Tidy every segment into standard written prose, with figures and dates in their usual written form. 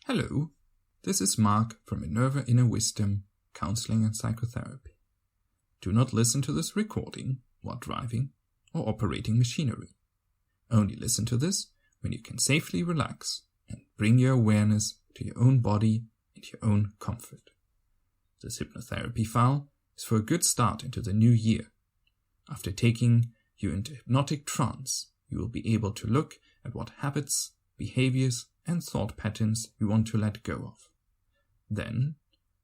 Hello, this is Mark from Minerva Inner Wisdom, Counseling and Psychotherapy. Do not listen to this recording while driving or operating machinery. Only listen to this when you can safely relax and bring your awareness to your own body and your own comfort. This hypnotherapy file is for a good start into the new year. After taking you into hypnotic trance, you will be able to look at what habits, behaviors, and thought patterns you want to let go of. Then,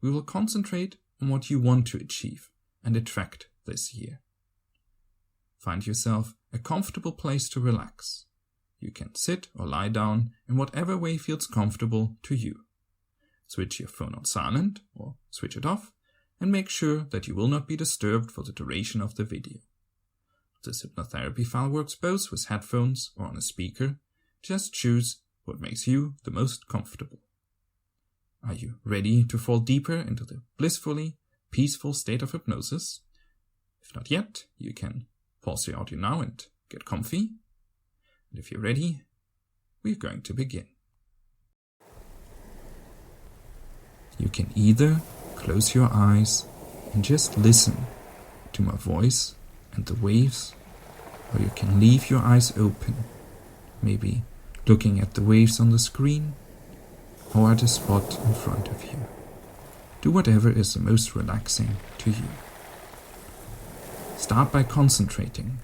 we will concentrate on what you want to achieve and attract this year. Find yourself a comfortable place to relax. You can sit or lie down in whatever way feels comfortable to you. Switch your phone on silent or switch it off, and make sure that you will not be disturbed for the duration of the video. This hypnotherapy file works both with headphones or on a speaker. Just choose what makes you the most comfortable. Are you ready to fall deeper into the blissfully peaceful state of hypnosis? If not yet, you can pause the audio now and get comfy. And if you're ready, we're going to begin. You can either close your eyes and just listen to my voice and the waves, or you can leave your eyes open, maybe looking at the waves on the screen or at a spot in front of you. Do whatever is the most relaxing to you. Start by concentrating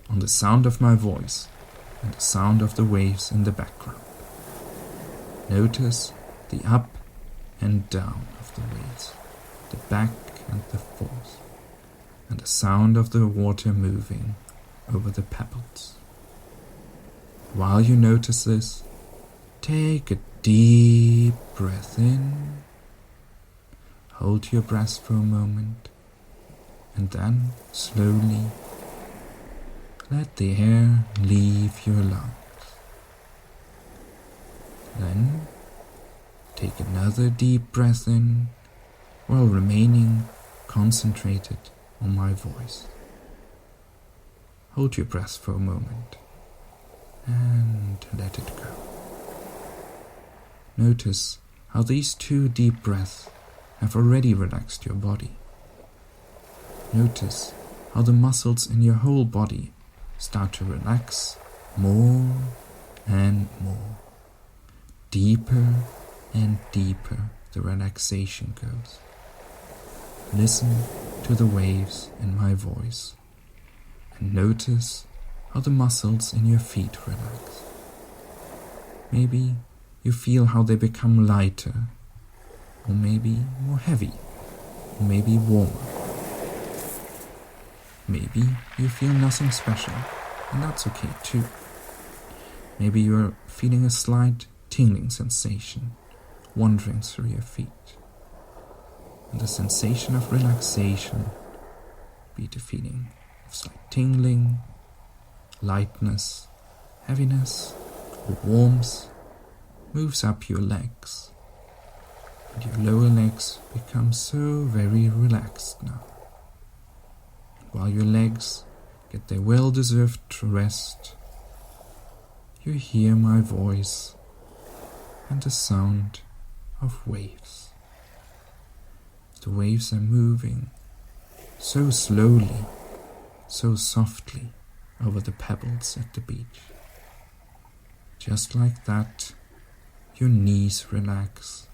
on the sound of my voice and the sound of the waves in the background. Notice the up and down of the waves, the back and the forth, and the sound of the water moving over the pebbles. While you notice this, take a deep breath in, hold your breath for a moment, and then slowly let the air leave your lungs. Then take another deep breath in while remaining concentrated on my voice. Hold your breath for a moment and let it go. Notice how these 2 deep breaths have already relaxed your body. Notice how the muscles in your whole body start to relax more and more. Deeper and deeper the relaxation goes. Listen to the waves in my voice and notice how the muscles in your feet relax. Maybe you feel how they become lighter, or maybe more heavy, or maybe warmer. Maybe you feel nothing special, and that's okay too. Maybe you're feeling a slight tingling sensation wandering through your feet. And the sensation of relaxation, be it a feeling of slight tingling, lightness, heaviness, or warmth, moves up your legs, and your lower legs become so very relaxed now. And while your legs get their well-deserved rest, you hear my voice and the sound of waves. The waves are moving so slowly, so softly, over the pebbles at the beach. Just like that, your knees relax,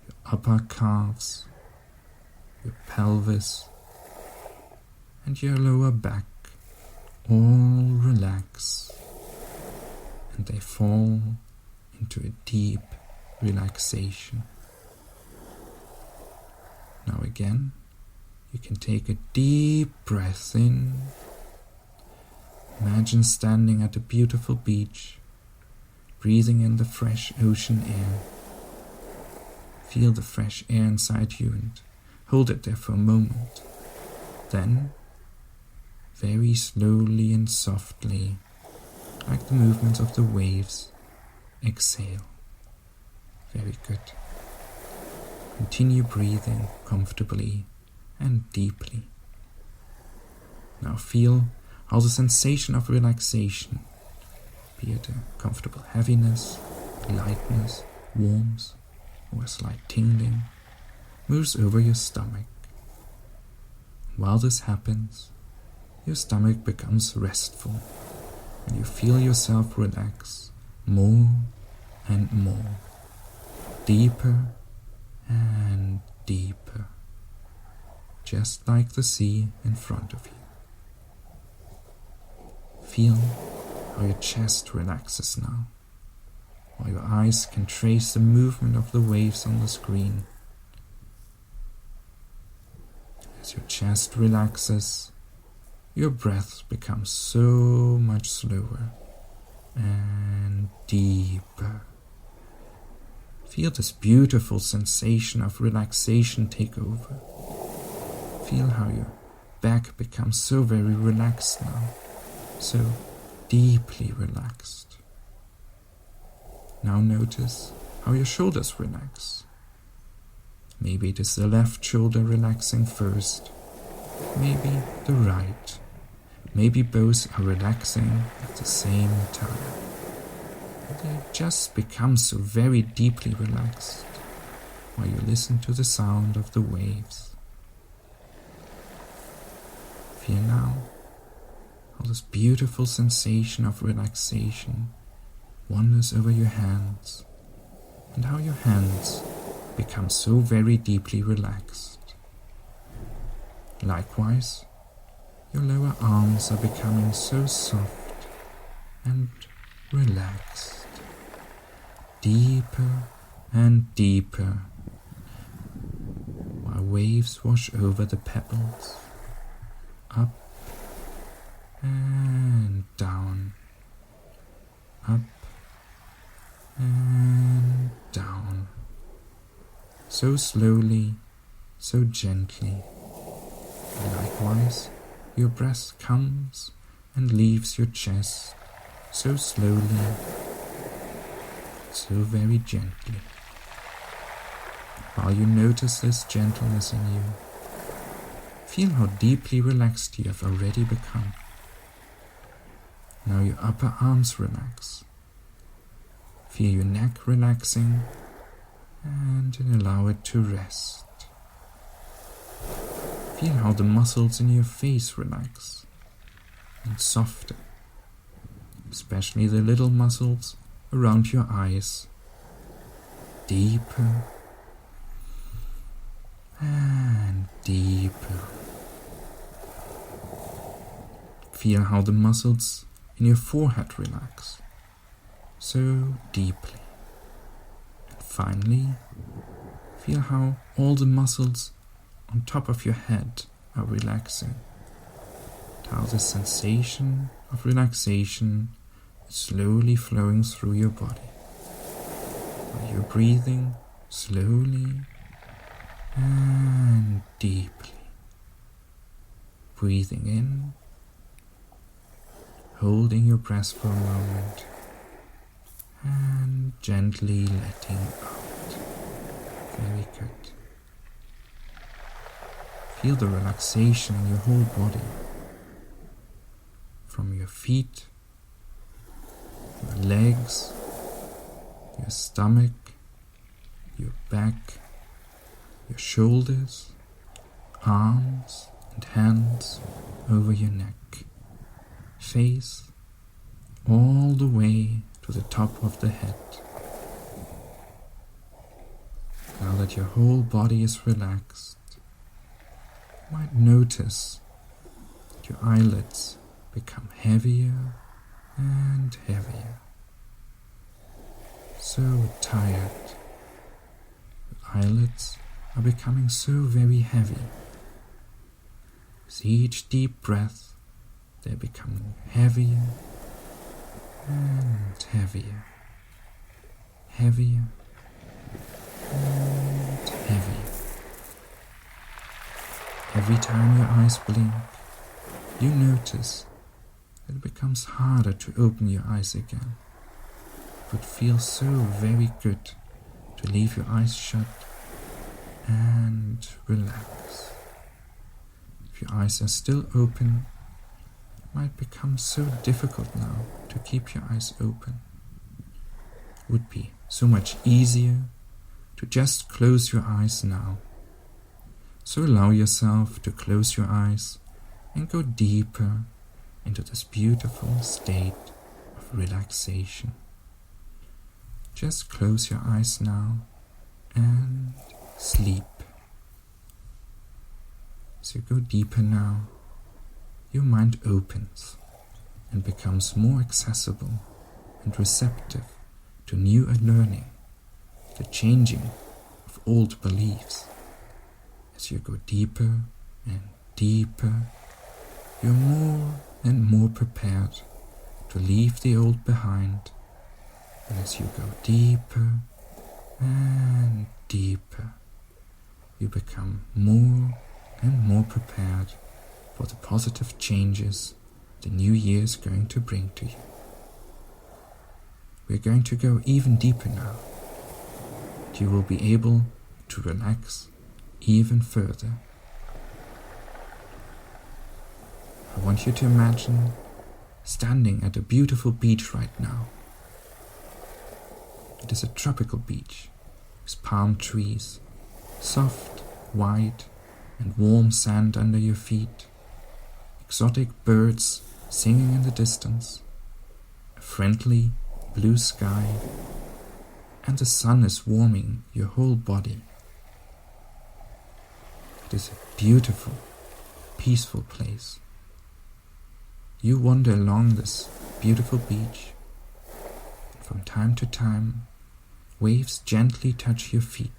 your upper calves, your pelvis, and your lower back all relax, and they fall into a deep relaxation. Now again, you can take a deep breath in. Imagine standing at a beautiful beach, breathing in the fresh ocean air. Feel the fresh air inside you and hold it there for a moment. Then, very slowly and softly, like the movements of the waves, exhale. Very good. Continue breathing comfortably and deeply. Now feel how the sensation of relaxation, be it a comfortable heaviness, lightness, warmth, or a slight tingling moves over your stomach. While this happens, your stomach becomes restful and you feel yourself relax more and more, deeper and deeper, just like the sea in front of you. Feel how your chest relaxes now, while your eyes can trace the movement of the waves on the screen. As your chest relaxes, your breath becomes so much slower and deeper. Feel this beautiful sensation of relaxation take over. Feel how your back becomes so very relaxed now, so deeply relaxed. Now notice how your shoulders relax. Maybe it is the left shoulder relaxing first, maybe the right. Maybe both are relaxing at the same time. They just become so very deeply relaxed while you listen to the sound of the waves. Feel now how this beautiful sensation of relaxation wanders over your hands, and how your hands become so very deeply relaxed. Likewise, your lower arms are becoming so soft and relaxed, deeper and deeper, while waves wash over the pebbles, up and down, up and down, so slowly, so gently. Likewise, your breath comes and leaves your chest so slowly, so very gently. While you notice this gentleness in you, feel how deeply relaxed you have already become. Now your upper arms relax. Feel your neck relaxing and allow it to rest. Feel how the muscles in your face relax and soften, especially the little muscles around your eyes. Deeper and deeper. Feel how the muscles in your forehead relax so deeply. And finally, feel how all the muscles on top of your head are relaxing. And how the sensation of relaxation is slowly flowing through your body. While you're breathing slowly and deeply. Breathing in, holding your breath for a moment, and gently letting out. Very good. Feel the relaxation in your whole body, from your feet, your legs, your stomach, your back, your shoulders, arms and hands over your neck, face, all the way to the top of the head. Now that your whole body is relaxed, you might notice that your eyelids become heavier and heavier. So tired. Your eyelids are becoming so very heavy. With each deep breath, they're becoming heavier and heavier, heavier and heavier. Every time your eyes blink, you notice that it becomes harder to open your eyes again. It would feel so very good to leave your eyes shut and relax. If your eyes are still open, it might become so difficult now to keep your eyes open. It would be so much easier to just close your eyes now. So allow yourself to close your eyes and go deeper into this beautiful state of relaxation. Just close your eyes now and sleep. As you go deeper now, your mind opens and becomes more accessible and receptive to new learning, the changing of old beliefs. As you go deeper and deeper, you're more and more prepared to leave the old behind. And as you go deeper and deeper, you become more and more prepared for the positive changes the new year is going to bring to you. We're going to go even deeper now. You will be able to relax even further. I want you to imagine standing at a beautiful beach right now. It is a tropical beach with palm trees, soft, white, and warm sand under your feet, exotic birds singing in the distance, a friendly blue sky, and the sun is warming your whole body. It is a beautiful, peaceful place. You wander along this beautiful beach, and from time to time, waves gently touch your feet.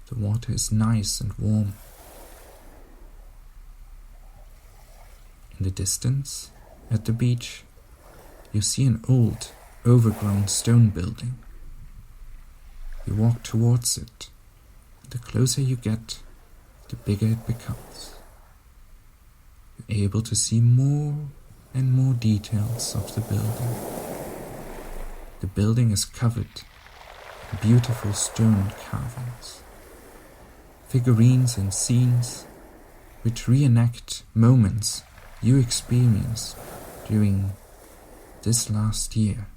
The water is nice and warm. In the distance, at the beach, you see an old, overgrown stone building. You walk towards it. The closer you get, the bigger it becomes. You're able to see more and more details of the building. The building is covered in beautiful stone carvings, figurines and scenes which reenact moments you experienced during this last year.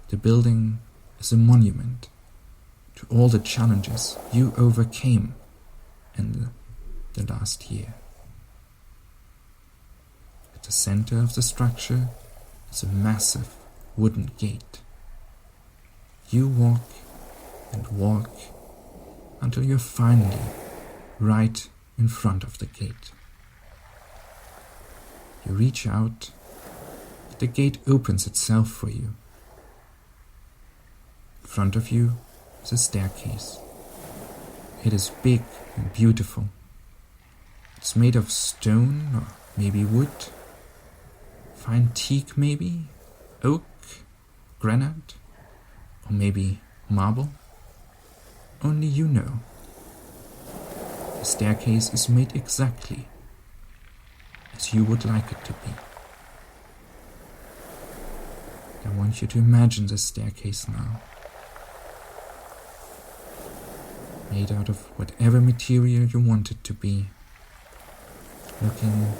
The building is a monument to all the challenges you overcame in the last year. At the center of the structure is a massive wooden gate. You walk and walk until you're finally right in front of the gate. You reach out, the gate opens itself for you. In front of you is a staircase. It is big and beautiful. It's made of stone or maybe wood, fine teak maybe, oak, granite, or maybe marble. Only you know. The staircase is made exactly as you would like it to be. I want you to imagine the staircase now, made out of whatever material you want it to be, looking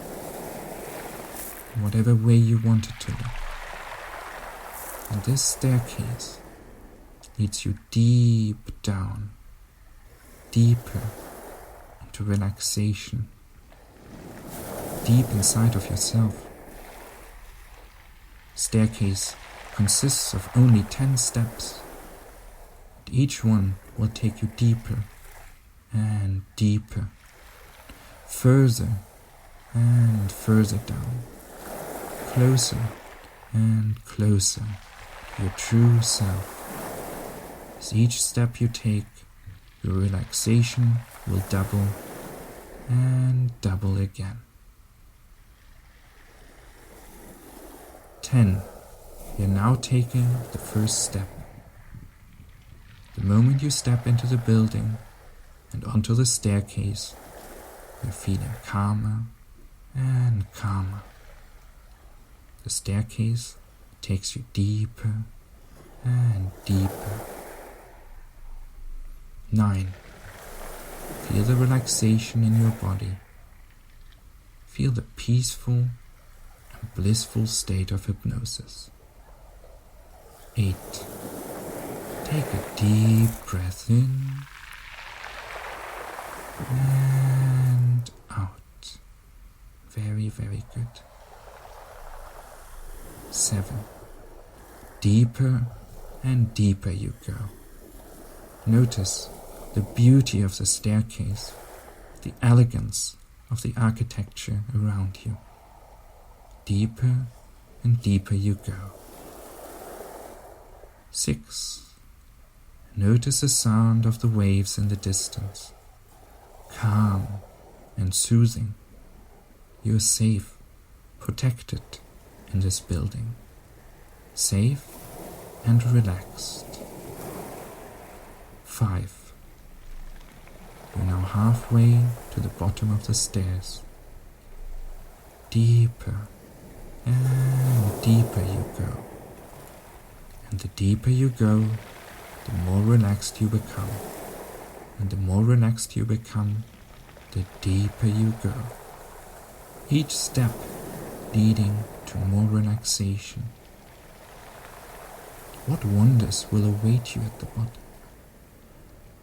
in whatever way you want it to look. And this staircase leads you deep down, deeper into relaxation, deep inside of yourself. Staircase consists of only 10 steps, and each one will take you deeper and deeper, further and further down, closer and closer to your true self. As each step you take, your relaxation will double and double again. 10. You're now taking the first step. The moment you step into the building and onto the staircase, you're feeling calmer and calmer. The staircase takes you deeper and deeper. 9. Feel the relaxation in your body. Feel the peaceful and blissful state of hypnosis. 8. Take a deep breath in and out. Very, very good. 7. Deeper and deeper you go. Notice the beauty of the staircase, the elegance of the architecture around you. Deeper and deeper you go. 6. Notice the sound of the waves in the distance. Calm and soothing. You are safe, protected in this building. Safe and relaxed. 5. You're now halfway to the bottom of the stairs. Deeper and deeper you go. And the deeper you go, the more relaxed you become. And the more relaxed you become, the deeper you go. Each step leading to more relaxation. What wonders will await you at the bottom?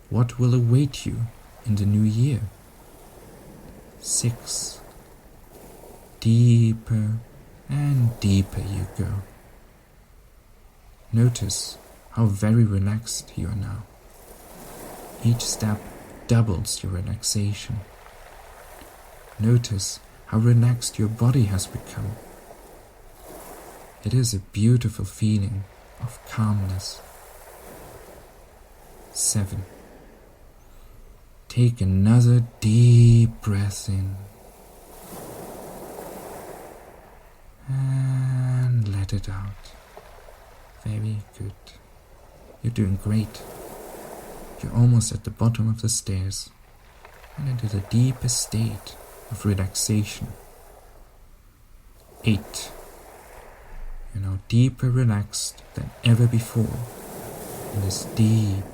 What will await you in the new year? 6. Deeper and deeper you go. Notice how very relaxed you are now. Each step doubles your relaxation. Notice how relaxed your body has become. It is a beautiful feeling of calmness. 7. Take another deep breath in and let it out. Very good. You're doing great. You're almost at the bottom of the stairs and into the deepest state of relaxation. 8. You're now deeper relaxed than ever before in this deep,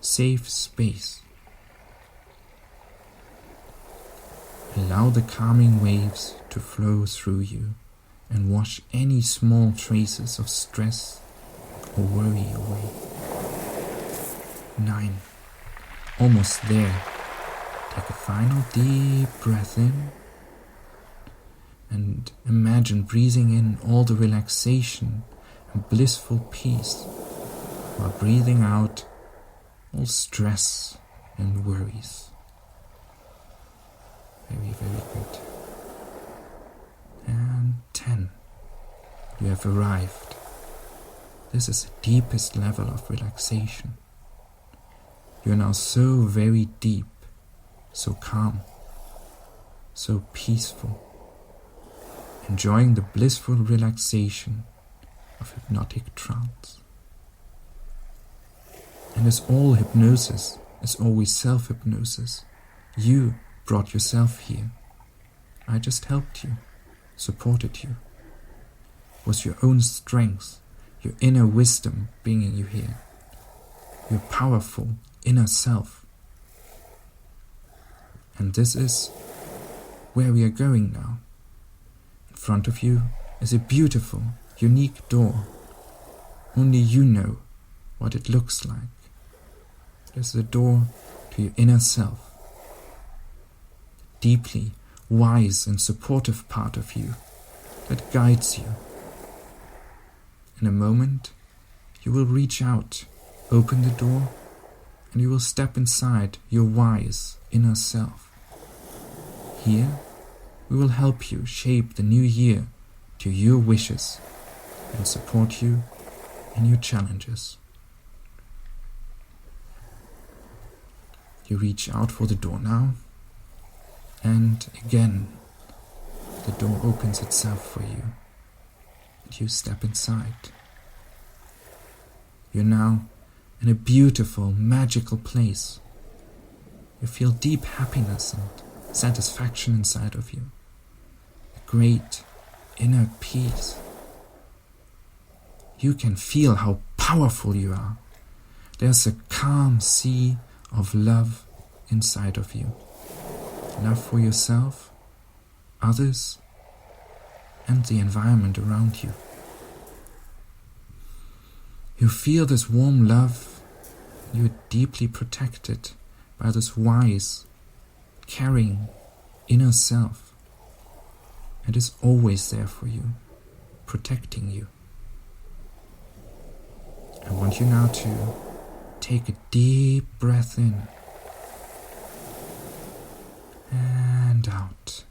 safe space. Allow the calming waves to flow through you and wash any small traces of stress or worry away. 9. Almost there. Take a final deep breath in and imagine breathing in all the relaxation and blissful peace while breathing out all stress and worries. Very, very good. And 10. You have arrived. This is the deepest level of relaxation. You are now so very deep, so calm, so peaceful, enjoying the blissful relaxation of hypnotic trance. And as all hypnosis is always self-hypnosis, you brought yourself here. I just helped you, supported you. It was your own strength, your inner wisdom bringing you here. Your powerful inner self. And this is where we are going now. In front of you is a beautiful, unique door. Only you know what it looks like. It is the door to your inner self. Deeply wise and supportive part of you that guides you. In a moment, you will reach out, open the door, and you will step inside your wise inner self. Here, we will help you shape the new year to your wishes and support you in your challenges. You reach out for the door now, and again, the door opens itself for you, and you step inside. You're now in a beautiful, magical place. You feel deep happiness and satisfaction inside of you. A great inner peace. You can feel how powerful you are. There's a calm sea of love inside of you. Love for yourself, others, and the environment around you. You feel this warm love You are deeply protected by this wise, caring inner self. It is always there for you, protecting you. I want you now to take a deep breath in and out.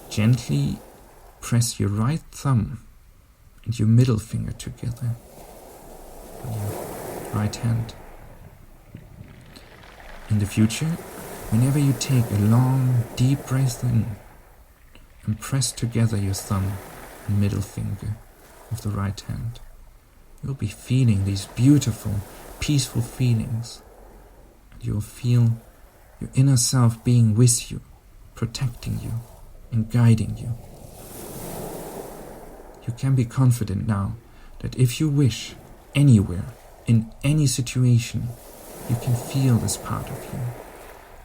Gently press your right thumb and your middle finger together on your right hand. In the future, whenever you take a long, deep breath in and press together your thumb and middle finger of the right hand, you'll be feeling these beautiful, peaceful feelings. You'll feel your inner self being with you, protecting you and guiding you. You can be confident now that if you wish, anywhere, in any situation, you can feel this part of you,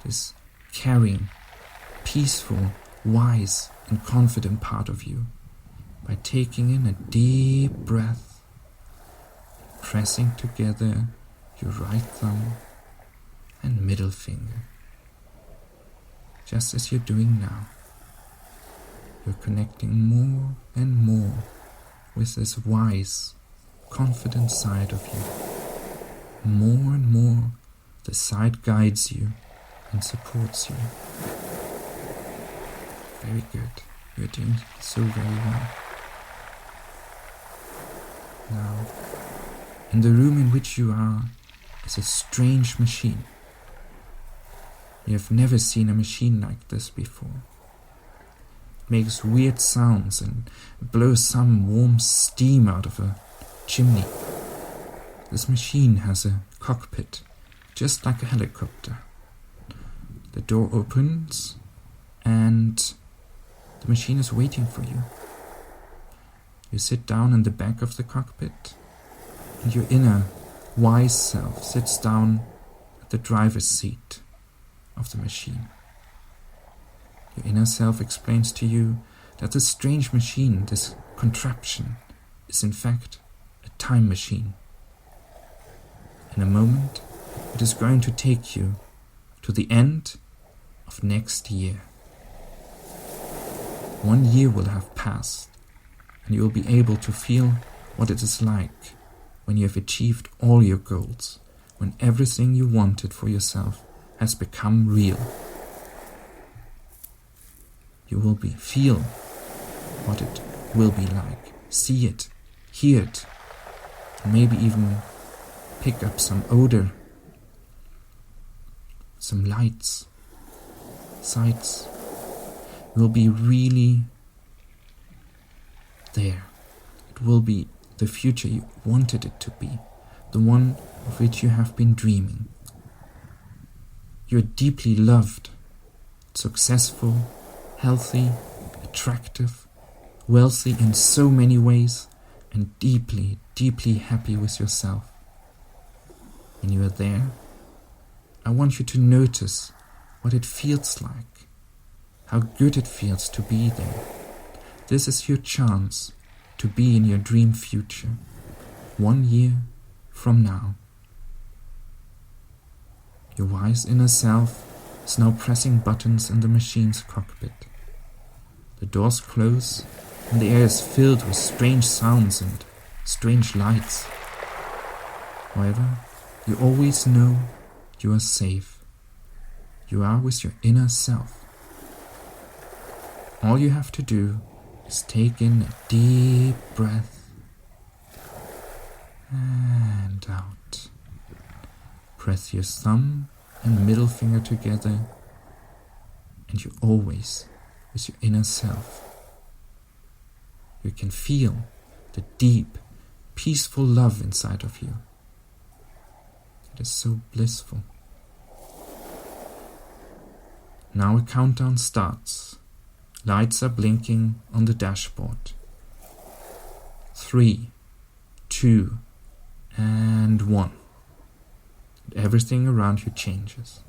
this caring, peaceful, wise and confident part of you, by taking in a deep breath, pressing together your right thumb and middle finger. Just as you're doing now, you're connecting more and more with this wise, confident side of you. More and more, the side guides you and supports you. Very good. You're doing so very well. Now, in the room in which you are is a strange machine. You have never seen a machine like this before. It makes weird sounds and blows some warm steam out of a chimney. This machine has a cockpit, just like a helicopter. The door opens and the machine is waiting for you. You sit down in the back of the cockpit, and your inner, wise self sits down at the driver's seat of the machine. Your inner self explains to you that this strange machine, this contraption, is in fact a time machine. In a moment, it is going to take you to the end of next year. 1 year will have passed, and you will be able to feel what it is like when you have achieved all your goals, when everything you wanted for yourself has become real. You will feel what it will be like, see it, hear it, and maybe even pick up some odor, some lights, sights. You will be really there. It will be the future you wanted it to be, the one of which you have been dreaming. You are deeply loved, successful, healthy, attractive, wealthy in so many ways, and deeply, deeply happy with yourself. When you are there, I want you to notice what it feels like, how good it feels to be there. This is your chance to be in your dream future, 1 year from now. Your wise inner self is now pressing buttons in the machine's cockpit. The doors close, and the air is filled with strange sounds and strange lights. However, you always know you are safe. You are with your inner self. All you have to do is take in a deep breath and out. Press your thumb and middle finger together, and you're always with your inner self. You can feel the deep, peaceful love inside of you. It is so blissful. Now a countdown starts. Lights are blinking on the dashboard. 3, 2, and 1. And everything around you changes.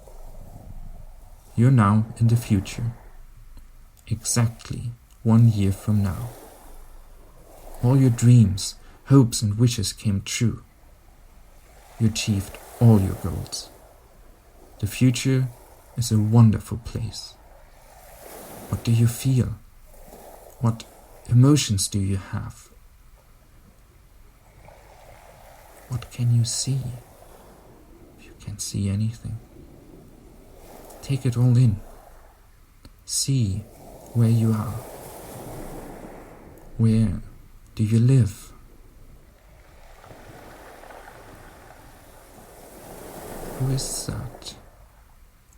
You're now in the future. Exactly 1 year from now. All your dreams, hopes and wishes came true. you achieved all your goals. The future is a wonderful place. What do you feel? What emotions do you have? What can you see? If you can see anything, take it all in. See where you are. Where do you live? Who is that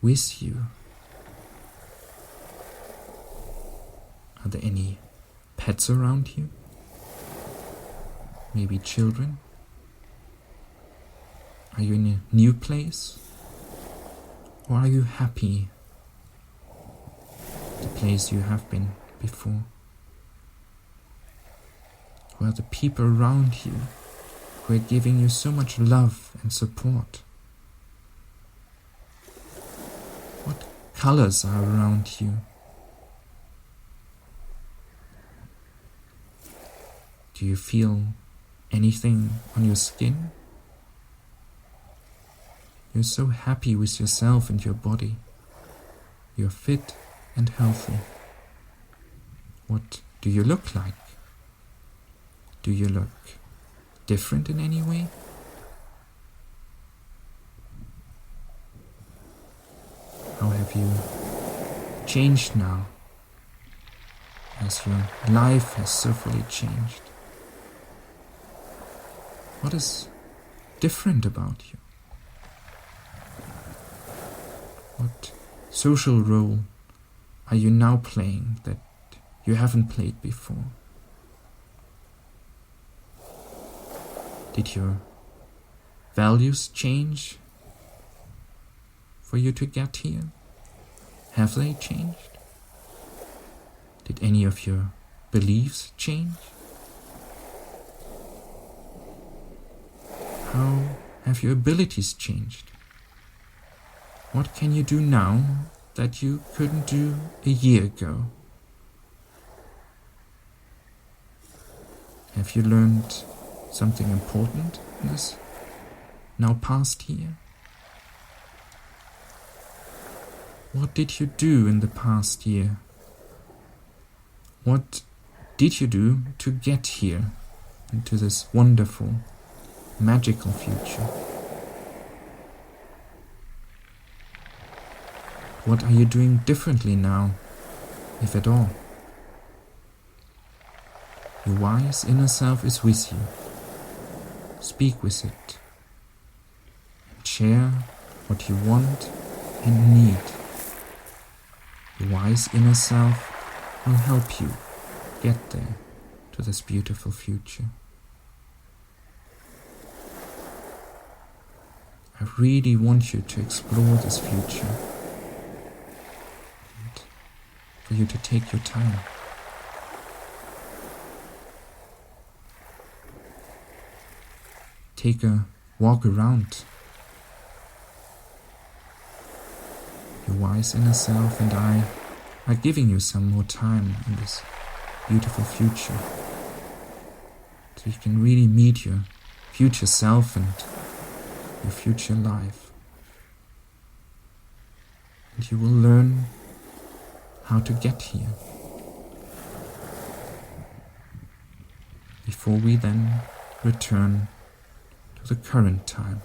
with you? Are there any pets around you? Maybe children? Are you in a new place? Or are you happy? The place you have been before? Who are the people around you who are giving you so much love and support? What colors are around you? Do you feel anything on your skin? You're so happy with yourself and your body. You're fit and healthy. What do you look like? Do you look different in any way? How have you changed now, as your life has so fully changed? What is different about you? What social role are you now playing that you haven't played before? Did your values change for you to get here? Have they changed? Did any of your beliefs change? How have your abilities changed? What can you do now that you couldn't do a year ago? Have you learned something important in this now past year? What did you do in the past year? What did you do to get here into this wonderful, magical future? What are you doing differently now, if at all? Your wise inner self is with you. Speak with it and share what you want and need. Your wise inner self will help you get there to this beautiful future. I really want you to explore this future and for you to take your time. Take a walk around. Your wise inner self and I are giving you some more time in this beautiful future, so you can really meet your future self and your future life. And you will learn how to get here before we then return to the current time.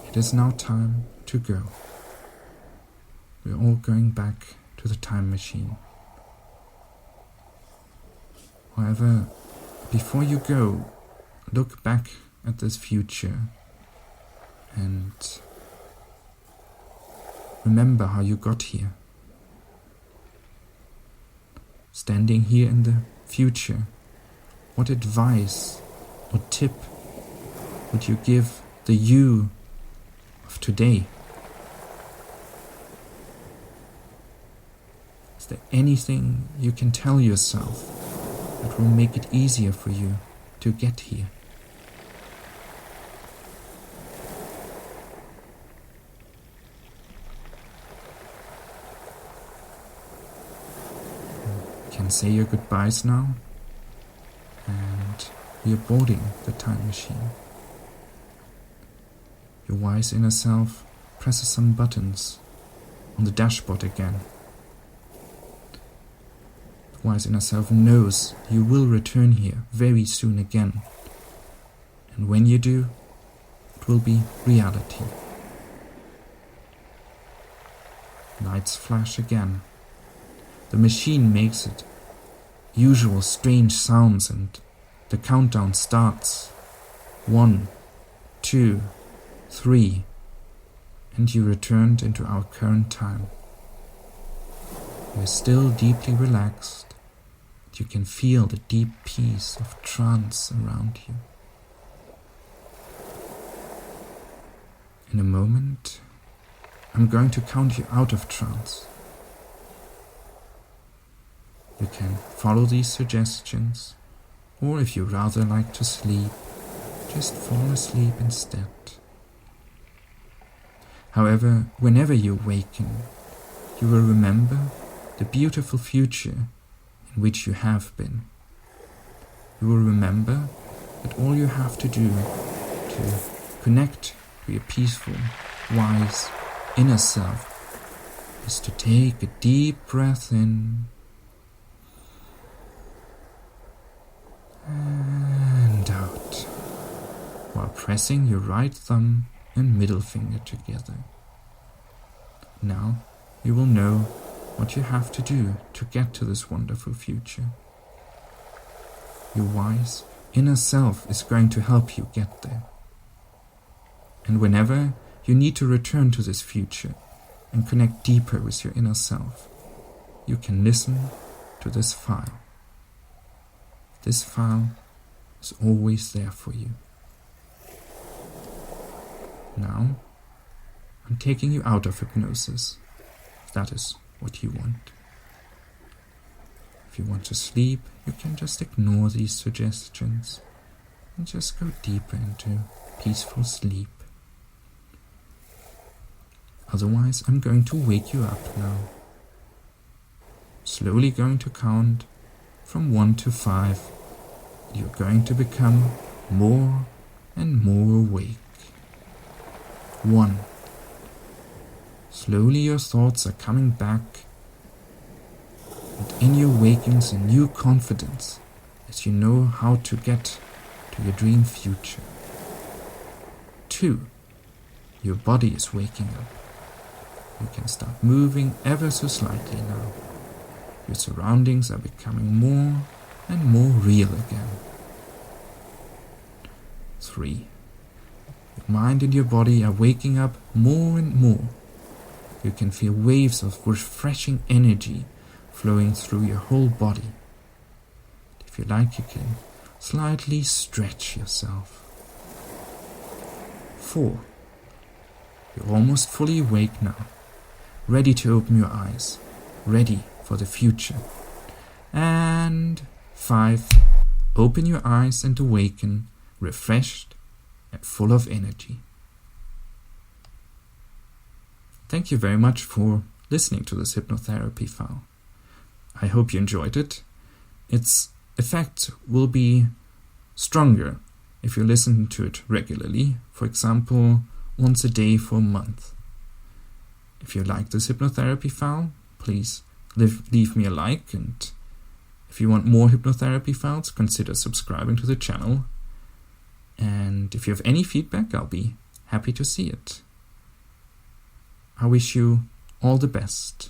It is now time to go. We're all going back to the time machine. However, before you go, look back at this future and remember how you got here. Standing here in the future, what advice or tip would you give the you of today? Is there anything you can tell yourself that will make it easier for you to get here? You can say your goodbyes now, and we are boarding the time machine. Your wise inner self presses some buttons on the dashboard again. The wise inner self knows you will return here very soon again, and when you do, it will be reality. Lights flash again. The machine makes its usual strange sounds and the countdown starts. 1, 2, 3, and you returned into our current time. You are still deeply relaxed, but you can feel the deep peace of trance around you. In a moment, I'm going to count you out of trance. You can follow these suggestions, or if you rather like to sleep, just fall asleep instead. However, whenever you awaken, you will remember the beautiful future in which you have been. You will remember that all you have to do to connect to your peaceful, wise, inner self is to take a deep breath in and out, while pressing your right thumb and middle finger together. Now you will know what you have to do to get to this wonderful future. Your wise inner self is going to help you get there. And whenever you need to return to this future and connect deeper with your inner self, you can listen to this file. This file is always there for you. Now, I'm taking you out of hypnosis, if that is what you want. If you want to sleep, you can just ignore these suggestions and just go deeper into peaceful sleep. Otherwise, I'm going to wake you up now. Slowly going to count from 1 to 5. You're going to become more and more awake. 1. Slowly your thoughts are coming back, and in you awakens a new confidence as you know how to get to your dream future. 2. Your body is waking up. You can start moving ever so slightly now. Your surroundings are becoming more and more real again. 3. Your mind and your body are waking up more and more. You can feel waves of refreshing energy flowing through your whole body. If you like, you can slightly stretch yourself. 4. You're almost fully awake now, ready to open your eyes, ready for the future. And 5. Open your eyes and awaken, refreshed and full of energy. Thank you very much for listening to this hypnotherapy file. I hope you enjoyed it. Its effect will be stronger if you listen to it regularly, for example, once a day for a month. If you like this hypnotherapy file, please leave me a like, and if you want more hypnotherapy files, consider subscribing to the channel. And if you have any feedback, I'll be happy to see it. I wish you all the best.